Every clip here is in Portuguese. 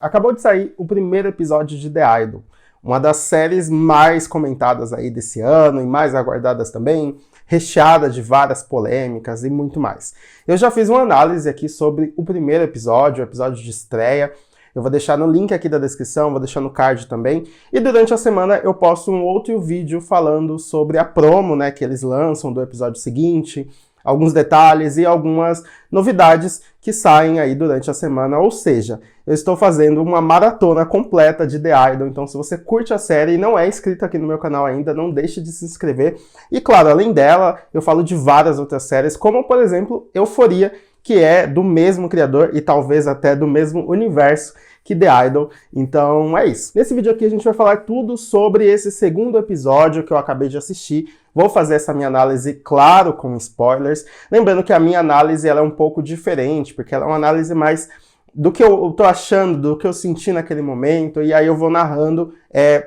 Acabou de sair o primeiro episódio de The Idol, uma das séries mais comentadas aí desse ano e mais aguardadas também, recheada de várias polêmicas e muito mais. Eu já fiz uma análise aqui sobre o primeiro episódio, o episódio de estreia. Eu vou deixar no link aqui da descrição, vou deixar no card também. E durante a semana eu posto um outro vídeo falando sobre a promo, né, que eles lançam do episódio seguinte, alguns detalhes e algumas novidades que saem aí durante a semana. Ou seja, eu estou fazendo uma maratona completa de The Idol. Então, se você curte a série e não é inscrito aqui no meu canal ainda, não deixe de se inscrever. E claro, além dela, eu falo de várias outras séries, como por exemplo, Euphoria, que é do mesmo criador e talvez até do mesmo universo que The Idol. Então é isso. Nesse vídeo aqui a gente vai falar tudo sobre esse segundo episódio que eu acabei de assistir. Vou fazer essa minha análise, claro, com spoilers. Lembrando que a minha análise ela é um pouco diferente, porque ela é uma análise mais do que eu tô achando, do que eu senti naquele momento, e aí eu vou narrando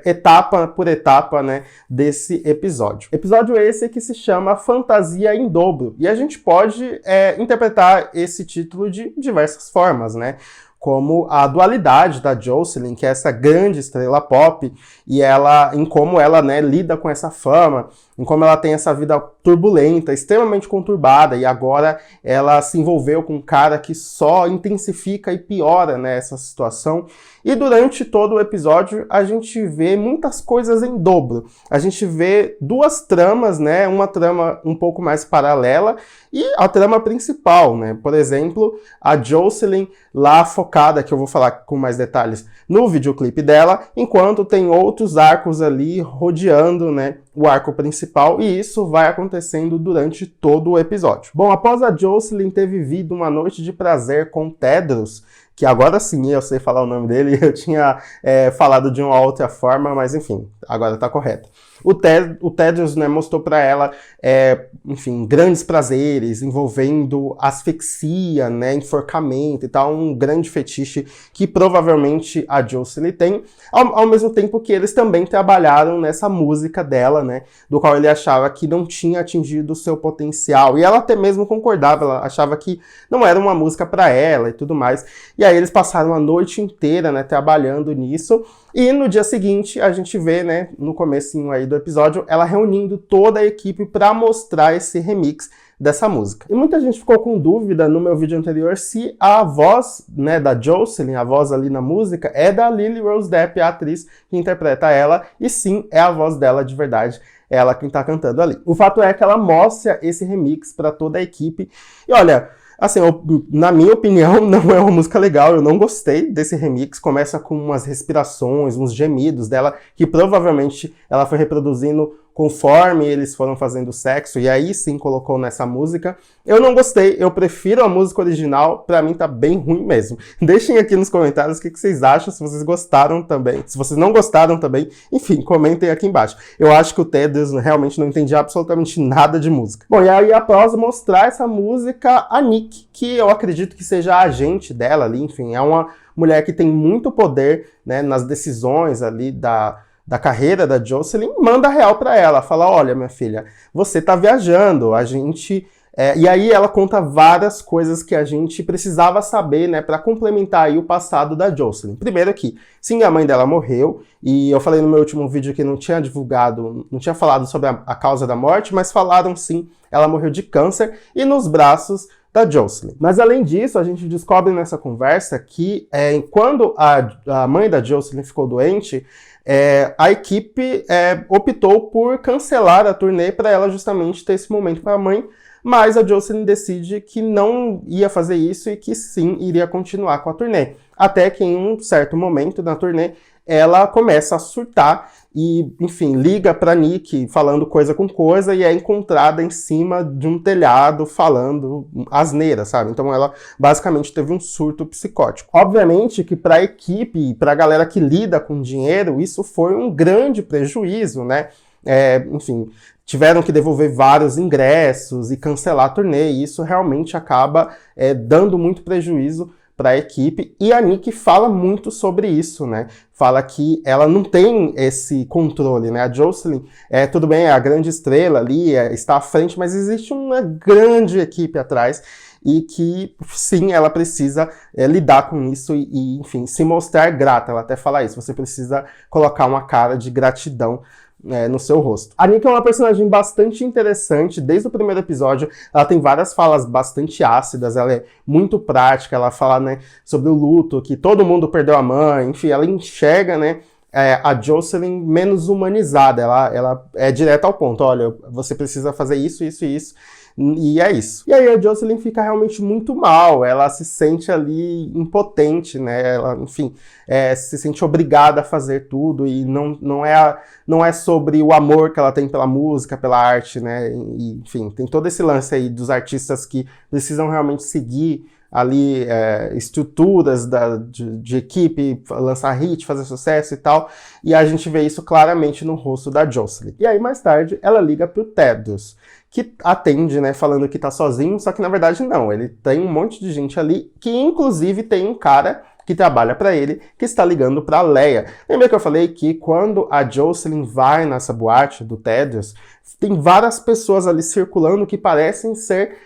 etapa por etapa, né, desse episódio. Episódio esse que se chama Fantasia em Dobro, e a gente pode interpretar esse título de diversas formas, né? Como a dualidade da Jocelyn, que é essa grande estrela pop, e em como ela, né, lida com essa fama, em como ela tem essa vida turbulenta, extremamente conturbada, e agora ela se envolveu com um cara que só intensifica e piora, né, essa situação. E durante todo o episódio a gente vê muitas coisas em dobro. A gente vê duas tramas, né, uma trama um pouco mais paralela e a trama principal, né? Por exemplo, a Jocelyn lá focada, que eu vou falar com mais detalhes, no videoclipe dela, enquanto tem outros arcos ali rodeando, né, o arco principal, e isso vai acontecendo durante todo o episódio. Bom, após a Jocelyn ter vivido uma noite de prazer com Tedros, que agora sim eu sei falar o nome dele, eu tinha falado de uma outra forma, mas enfim, agora tá correto. O Tedros, né, mostrou para ela, enfim, grandes prazeres envolvendo asfixia, né, enforcamento e tal, um grande fetiche que provavelmente a Jocelyn tem, ao mesmo tempo que eles também trabalharam nessa música dela, né, do qual ele achava que não tinha atingido o seu potencial, e ela até mesmo concordava, ela achava que não era uma música para ela e tudo mais, e aí eles passaram a noite inteira, né, trabalhando nisso, e no dia seguinte a gente vê, né, no comecinho aí do episódio, ela reunindo toda a equipe para mostrar esse remix dessa música. E muita gente ficou com dúvida no meu vídeo anterior se a voz, né, da Jocelyn, a voz ali na música, é da Lily Rose Depp, a atriz que interpreta ela, e sim, é a voz dela de verdade. É ela quem tá cantando ali. O fato é que ela mostra esse remix para toda a equipe. E olha, assim, na minha opinião, não é uma música legal, eu não gostei desse remix. Começa com umas respirações, uns gemidos dela, que provavelmente ela foi reproduzindo conforme eles foram fazendo sexo, e aí sim colocou nessa música. Eu não gostei, eu prefiro a música original, pra mim tá bem ruim mesmo. Deixem aqui nos comentários o que vocês acham, se vocês gostaram também, se vocês não gostaram também, enfim, comentem aqui embaixo. Eu acho que o Tedros realmente não entendia absolutamente nada de música. Bom, e aí após mostrar essa música, a Nick, que eu acredito que seja a agente dela ali, enfim, é uma mulher que tem muito poder, né, nas decisões ali da carreira da Jocelyn, manda real pra ela, fala, olha, minha filha, você tá viajando, a gente... e aí ela conta várias coisas que a gente precisava saber, né, para complementar aí o passado da Jocelyn. Primeiro que, sim, a mãe dela morreu, e eu falei no meu último vídeo que não tinha divulgado, não tinha falado sobre a causa da morte, mas falaram sim, ela morreu de câncer, e nos braços da Jocelyn. Mas além disso, a gente descobre nessa conversa que quando a mãe da Jocelyn ficou doente, a equipe optou por cancelar a turnê para ela justamente ter esse momento com a mãe, mas a Jocelyn decide que não ia fazer isso e que sim, iria continuar com a turnê. Até que em um certo momento na turnê, ela começa a surtar e, enfim, liga pra Nick falando coisa com coisa e é encontrada em cima de um telhado falando asneira, sabe? Então ela basicamente teve um surto psicótico. Obviamente que pra equipe e pra galera que lida com dinheiro, isso foi um grande prejuízo, né? Enfim, tiveram que devolver vários ingressos e cancelar a turnê, e isso realmente acaba dando muito prejuízo para a equipe, e a Nick fala muito sobre isso, né? Fala que ela não tem esse controle, né? A Jocelyn, tudo bem, é a grande estrela ali, está à frente, mas existe uma grande equipe atrás, e que, sim, ela precisa lidar com isso e, enfim, se mostrar grata. Ela até fala isso, você precisa colocar uma cara de gratidão no seu rosto. A Nikki é uma personagem bastante interessante, desde o primeiro episódio, ela tem várias falas bastante ácidas, ela é muito prática, ela fala, né, sobre o luto, que todo mundo perdeu a mãe, enfim, ela enxerga, né, a Jocelyn menos humanizada, ela é direta ao ponto, olha, você precisa fazer isso, isso e isso, e é isso. E aí a Jocelyn fica realmente muito mal, ela se sente ali impotente, né, ela, enfim, se sente obrigada a fazer tudo, e não é sobre o amor que ela tem pela música, pela arte, né, e, enfim, tem todo esse lance aí dos artistas que precisam realmente seguir ali estruturas de equipe, lançar hit, fazer sucesso e tal, e a gente vê isso claramente no rosto da Jocelyn. E aí mais tarde ela liga pro Tedros, que atende, né, falando que tá sozinho, só que na verdade não, ele tem um monte de gente ali, que inclusive tem um cara que trabalha para ele, que está ligando para Leia. Lembra que eu falei que quando a Jocelyn vai nessa boate do Tedros, tem várias pessoas ali circulando que parecem ser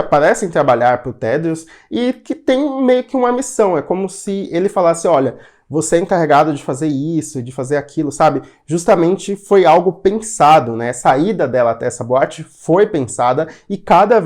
parecem trabalhar para o Tedros e que tem meio que uma missão. É como se ele falasse, olha, você é encarregado de fazer isso, de fazer aquilo, sabe? Justamente foi algo pensado, né? A saída dela até essa boate foi pensada e cada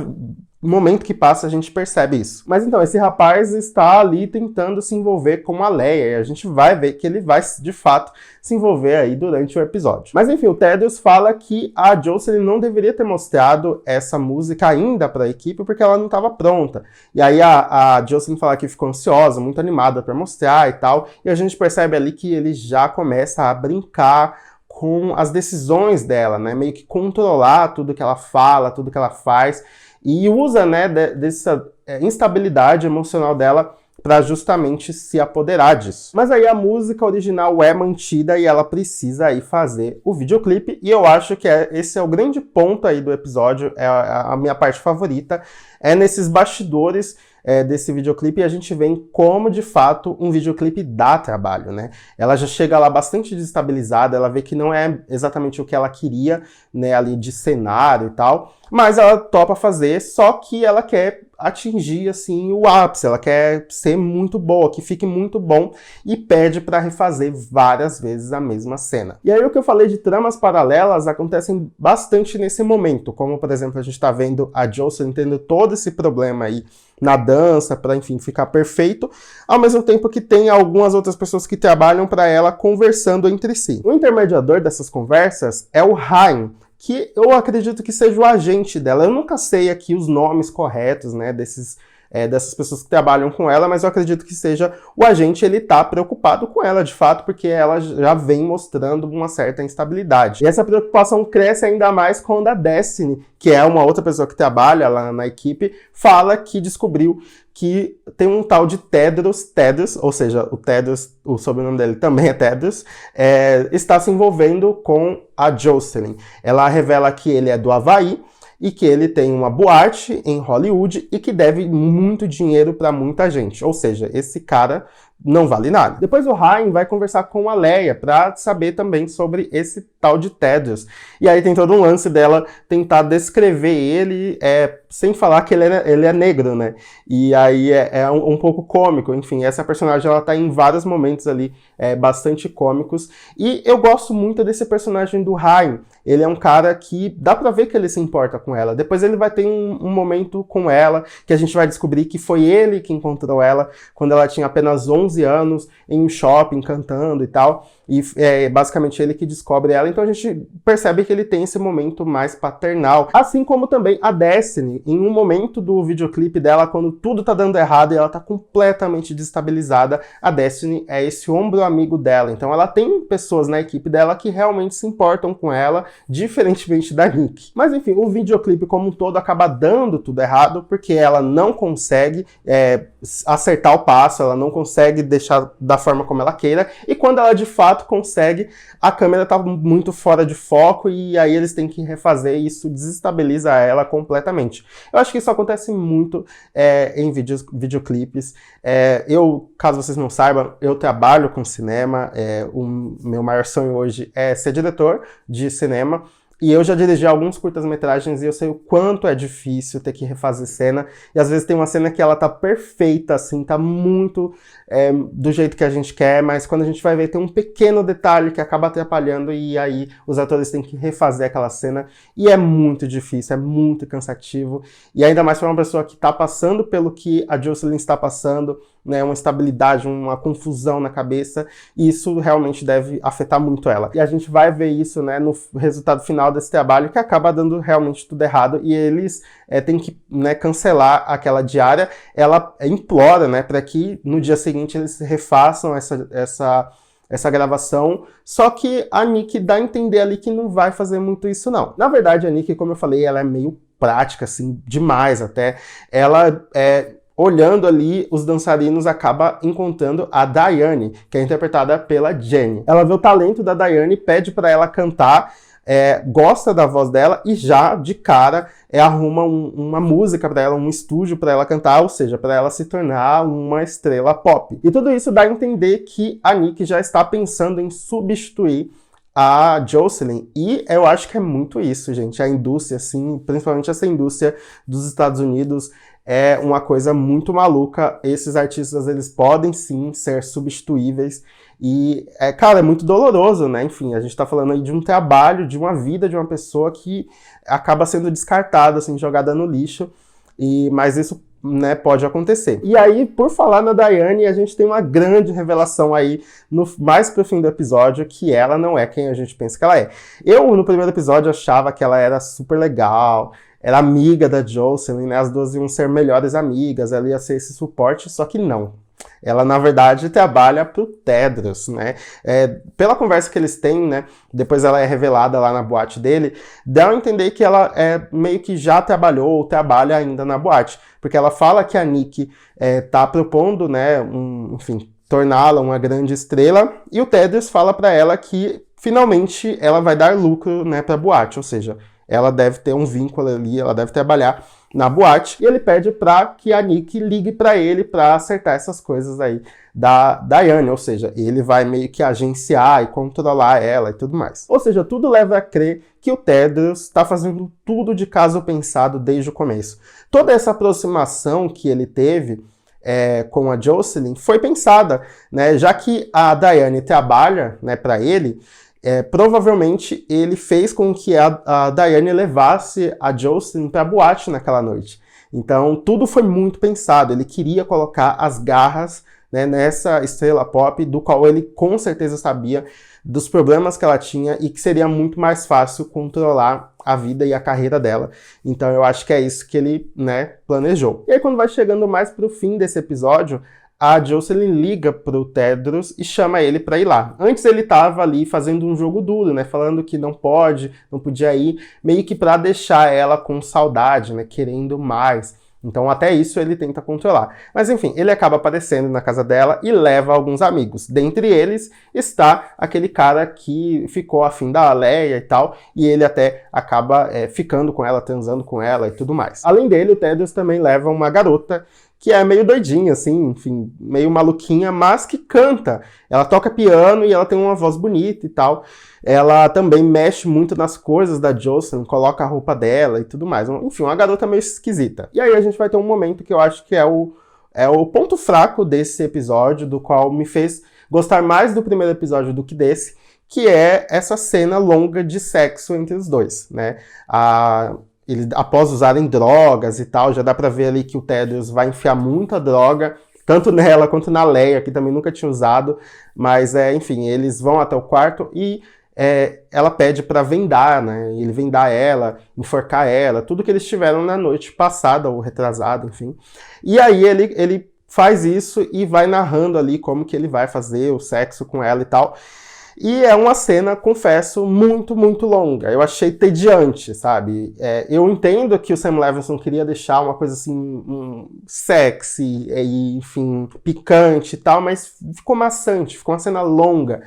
momento que passa a gente percebe isso. Mas então, esse rapaz está ali tentando se envolver com a Leia e a gente vai ver que ele vai, de fato, se envolver aí durante o episódio. Mas enfim, o Tedros fala que a Jocelyn não deveria ter mostrado essa música ainda para a equipe porque ela não estava pronta. E aí a Jocelyn fala que ficou ansiosa, muito animada para mostrar e tal, e a gente percebe ali que ele já começa a brincar com as decisões dela, né? Meio que controlar tudo que ela fala, tudo que ela faz, e usa, né, dessa instabilidade emocional dela para justamente se apoderar disso. Mas aí a música original é mantida e ela precisa aí fazer o videoclipe, e eu acho que esse é o grande ponto aí do episódio, é a minha parte favorita, é nesses bastidores desse videoclipe, e a gente vê como, de fato, um videoclipe dá trabalho, né? Ela já chega lá bastante desestabilizada, ela vê que não é exatamente o que ela queria, né, ali de cenário e tal, mas ela topa fazer, só que ela quer atingir, assim, o ápice, ela quer ser muito boa, que fique muito bom, e pede para refazer várias vezes a mesma cena. E aí o que eu falei de tramas paralelas acontecem bastante nesse momento, como, por exemplo, a gente tá vendo a Jocelyn tendo todo esse problema aí na dança, para, enfim, ficar perfeito, ao mesmo tempo que tem algumas outras pessoas que trabalham para ela conversando entre si. O intermediador dessas conversas é o Ryan, que eu acredito que seja o agente dela. Eu nunca sei aqui os nomes corretos, né, dessas pessoas que trabalham com ela, mas eu acredito que seja o agente. Ele tá preocupado com ela, de fato, porque ela já vem mostrando uma certa instabilidade. E essa preocupação cresce ainda mais quando a Destiny, que é uma outra pessoa que trabalha lá na equipe, fala que descobriu que tem um tal de Tedros, ou seja, o Tedros, o sobrenome dele também é Tedros, está se envolvendo com a Jocelyn. Ela revela que ele é do Havaí, e que ele tem uma boate em Hollywood e que deve muito dinheiro para muita gente. Ou seja, esse cara não vale nada. Depois o Ryan vai conversar com a Leia para saber também sobre esse tal de Tedros. E aí tem todo um lance dela tentar descrever ele sem falar que ele é negro, né? E aí é um pouco cômico. Enfim, essa personagem ela tá em vários momentos ali bastante cômicos. E eu gosto muito desse personagem do Ryan. Ele é um cara que dá pra ver que ele se importa com ela. Depois ele vai ter um momento com ela, que a gente vai descobrir que foi ele que encontrou ela quando ela tinha apenas 11 anos, em um shopping, cantando e tal. E é basicamente ele que descobre ela. Então a gente percebe que ele tem esse momento mais paternal. Assim como também a Destiny, em um momento do videoclipe dela, quando tudo tá dando errado e ela tá completamente destabilizada, a Destiny é esse ombro amigo dela. Então ela tem pessoas na equipe dela que realmente se importam com ela, diferentemente da Nikki. Mas enfim, o videoclipe como um todo acaba dando tudo errado, porque ela não consegue acertar o passo, ela não consegue deixar da forma como ela queira, e quando ela de fato consegue, a câmera tá muito fora de foco, e aí eles têm que refazer, e isso desestabiliza ela completamente. Eu acho que isso acontece muito em videoclipes. Caso vocês não saibam, eu trabalho com cinema, o meu maior sonho hoje é ser diretor de cinema. E eu já dirigi alguns curtas-metragens e eu sei o quanto é difícil ter que refazer cena. E às vezes tem uma cena que ela tá perfeita, assim, tá muito do jeito que a gente quer, mas quando a gente vai ver tem um pequeno detalhe que acaba atrapalhando e aí os atores têm que refazer aquela cena. E é muito difícil, é muito cansativo. E ainda mais para uma pessoa que tá passando pelo que a Jocelyn está passando, né, uma instabilidade, uma confusão na cabeça, e isso realmente deve afetar muito ela. E a gente vai ver isso, né, no resultado final desse trabalho, que acaba dando realmente tudo errado, e eles têm que, né, cancelar aquela diária. Ela implora, né, para que no dia seguinte eles refaçam essa gravação, só que a Nick dá a entender ali que não vai fazer muito isso não. Na verdade, a Nick, como eu falei, ela é meio prática, assim, demais até. Ela olhando ali os dançarinos, acaba encontrando a Diane, que é interpretada pela Jenny. Ela vê o talento da Diane, pede para ela cantar, gosta da voz dela e já, de cara, arruma uma música para ela, um estúdio para ela cantar, ou seja, para ela se tornar uma estrela pop. E tudo isso dá a entender que a Nick já está pensando em substituir a Jocelyn, e eu acho que é muito isso, gente. A indústria, assim, principalmente essa indústria dos Estados Unidos, é uma coisa muito maluca. Esses artistas, eles podem sim ser substituíveis e, cara, é muito doloroso, né? Enfim, a gente tá falando aí de um trabalho, de uma vida de uma pessoa que acaba sendo descartada, assim, jogada no lixo, mas isso, né, pode acontecer. E aí, por falar na Diane, a gente tem uma grande revelação aí mais pro fim do episódio, que ela não é quem a gente pensa que ela é. Eu, no primeiro episódio, achava que ela era super legal, era amiga da Jocelyn, né? As duas iam ser melhores amigas, ela ia ser esse suporte, só que não. Ela, na verdade, trabalha pro Tedros, né? Pela conversa que eles têm, né? Depois ela é revelada lá na boate dele, dá a entender que ela meio que já trabalhou ou trabalha ainda na boate. Porque ela fala que a Nick tá propondo, né? Enfim, torná-la uma grande estrela. E o Tedros fala pra ela que, finalmente, ela vai dar lucro, né, pra boate. Ou seja, ela deve ter um vínculo ali, ela deve trabalhar na boate, e ele pede para que a Nick ligue para ele para acertar essas coisas aí da Diane, ou seja, ele vai meio que agenciar e controlar ela e tudo mais. Ou seja, tudo leva a crer que o Tedros está fazendo tudo de caso pensado desde o começo. Toda essa aproximação que ele teve com a Jocelyn foi pensada, né, já que a Diane trabalha, né, para ele, provavelmente ele fez com que a Diane levasse a Jocelyn para a boate naquela noite. Então, tudo foi muito pensado. Ele queria colocar as garras, né, nessa estrela pop, do qual ele com certeza sabia dos problemas que ela tinha e que seria muito mais fácil controlar a vida e a carreira dela. Então, eu acho que é isso que ele, né, planejou. E aí, quando vai chegando mais para o fim desse episódio, a Jocelyn liga pro Tedros e chama ele pra ir lá. Antes ele tava ali fazendo um jogo duro, né? Falando que não podia ir, meio que pra deixar ela com saudade, né? Querendo mais. Então até isso ele tenta controlar. Mas enfim, ele acaba aparecendo na casa dela e leva alguns amigos. Dentre eles está aquele cara que ficou afim da Leia e tal, e ele até acaba ficando com ela, transando com ela e tudo mais. Além dele, o Tedros também leva uma garota que é meio doidinha, assim, enfim, meio maluquinha, mas que canta. Ela toca piano e ela tem uma voz bonita e tal. Ela também mexe muito nas coisas da Jocelyn, coloca a roupa dela e tudo mais. Enfim, uma garota meio esquisita. E aí a gente vai ter um momento que eu acho que é o ponto fraco desse episódio, do qual me fez gostar mais do primeiro episódio do que desse, que é essa cena longa de sexo entre os dois, né? Após usarem drogas e tal, já dá pra ver ali que o Tedros vai enfiar muita droga, tanto nela quanto na Leia, que também nunca tinha usado, mas enfim, eles vão até o quarto e ela pede pra vendar, né? Ele vendar ela, enforcar ela, tudo que eles tiveram na noite passada ou retrasada, enfim. E aí ele faz isso e vai narrando ali como que ele vai fazer o sexo com ela e tal. E é uma cena, confesso, muito, muito longa. Eu achei tediante, sabe? Eu entendo que o Sam Levinson queria deixar uma coisa assim, sexy, e, enfim, picante e tal, mas ficou maçante, ficou uma cena longa,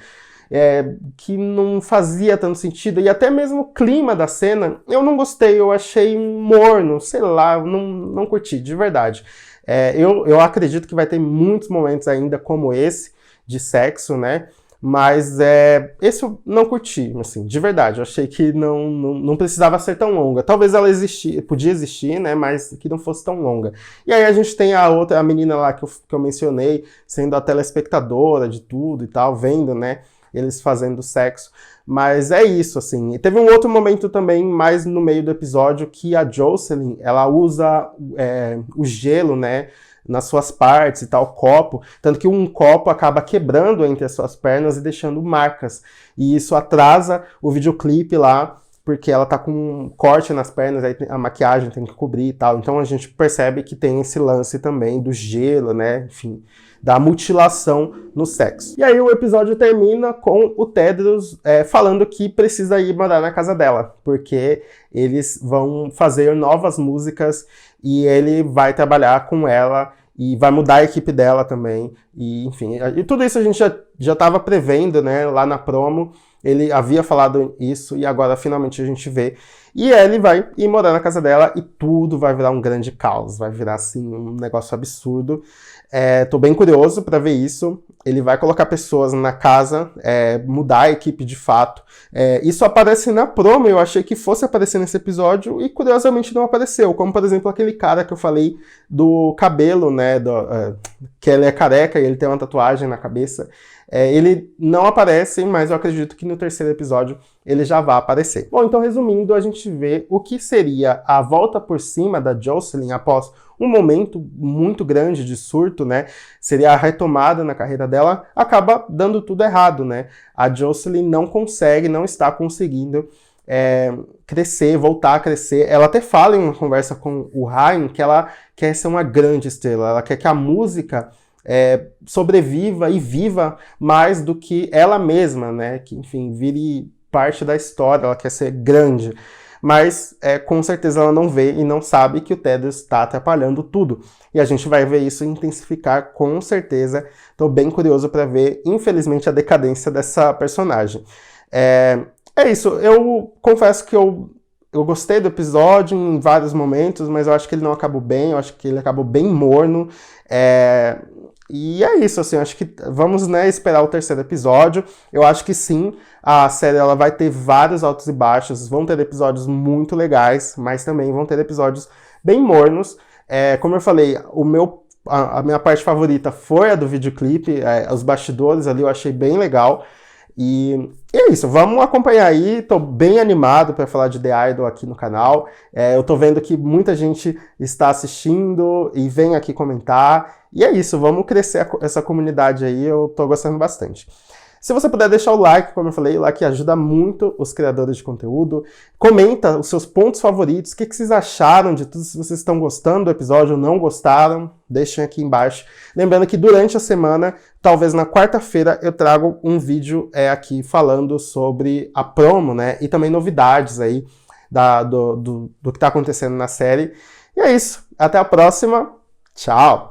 que não fazia tanto sentido. E até mesmo o clima da cena, eu não gostei, eu achei morno, sei lá, não curti, de verdade. Eu acredito que vai ter muitos momentos ainda como esse, de sexo, né? Mas esse eu não curti, assim, de verdade. Eu achei que não precisava ser tão longa. Talvez ela podia existir, né, mas que não fosse tão longa. E aí a gente tem a menina lá que eu mencionei, sendo a telespectadora de tudo e tal, vendo, né, eles fazendo sexo. Mas é isso, assim. E teve um outro momento também, mais no meio do episódio, que a Jocelyn, ela usa o gelo, né, nas suas partes e tal, copo, tanto que um copo acaba quebrando entre as suas pernas e deixando marcas. E isso atrasa o videoclipe lá, porque ela tá com um corte nas pernas, aí a maquiagem tem que cobrir e tal. Então a gente percebe que tem esse lance também do gelo, né, enfim, da mutilação no sexo. E aí o episódio termina com o Tedros falando que precisa ir morar na casa dela, porque eles vão fazer novas músicas e ele vai trabalhar com ela e vai mudar a equipe dela também. E enfim, e tudo isso a gente já estava prevendo, né, lá na promo. Ele havia falado isso e agora finalmente a gente vê. E ele vai ir morar na casa dela e tudo vai virar um grande caos. Vai virar, assim, um negócio absurdo. Tô bem curioso para ver isso. Ele vai colocar pessoas na casa, mudar a equipe de fato. Isso aparece na promo, eu achei que fosse aparecer nesse episódio e curiosamente não apareceu. Como, por exemplo, aquele cara que eu falei do cabelo, né? Que ele é careca e ele tem uma tatuagem na cabeça. Ele não aparece, mas eu acredito que no terceiro episódio ele já vai aparecer. Bom, então resumindo, a gente vê o que seria a volta por cima da Jocelyn após um momento muito grande de surto, né? Seria a retomada na carreira dela, acaba dando tudo errado, né? A Jocelyn não está conseguindo crescer, voltar a crescer. Ela até fala em uma conversa com o Ryan que ela quer ser uma grande estrela, ela quer que a música sobreviva e viva mais do que ela mesma, né? Que, enfim, vire parte da história, ela quer ser grande. Mas, com certeza, ela não vê e não sabe que o Tedros está atrapalhando tudo. E a gente vai ver isso intensificar com certeza. Estou bem curioso para ver, infelizmente, a decadência dessa personagem. É isso, eu confesso que eu gostei do episódio em vários momentos, mas eu acho que ele não acabou bem, eu acho que ele acabou bem morno. E é isso, assim, eu acho que vamos, né, esperar o terceiro episódio. Eu acho que sim, a série ela vai ter vários altos e baixos, vão ter episódios muito legais, mas também vão ter episódios bem mornos. Como eu falei, a minha parte favorita foi a do videoclipe, os bastidores ali eu achei bem legal. E é isso, vamos acompanhar aí, tô bem animado para falar de The Idol aqui no canal. Eu tô vendo que muita gente está assistindo e vem aqui comentar. E é isso, vamos crescer essa comunidade aí, eu tô gostando bastante. Se você puder deixar o like, como eu falei, o like ajuda muito os criadores de conteúdo. Comenta os seus pontos favoritos, o que vocês acharam de tudo, se vocês estão gostando do episódio ou não gostaram, deixem aqui embaixo. Lembrando que durante a semana, talvez na quarta-feira, eu trago um vídeo aqui falando sobre a promo, né, e também novidades aí do que está acontecendo na série. E é isso, até a próxima, tchau!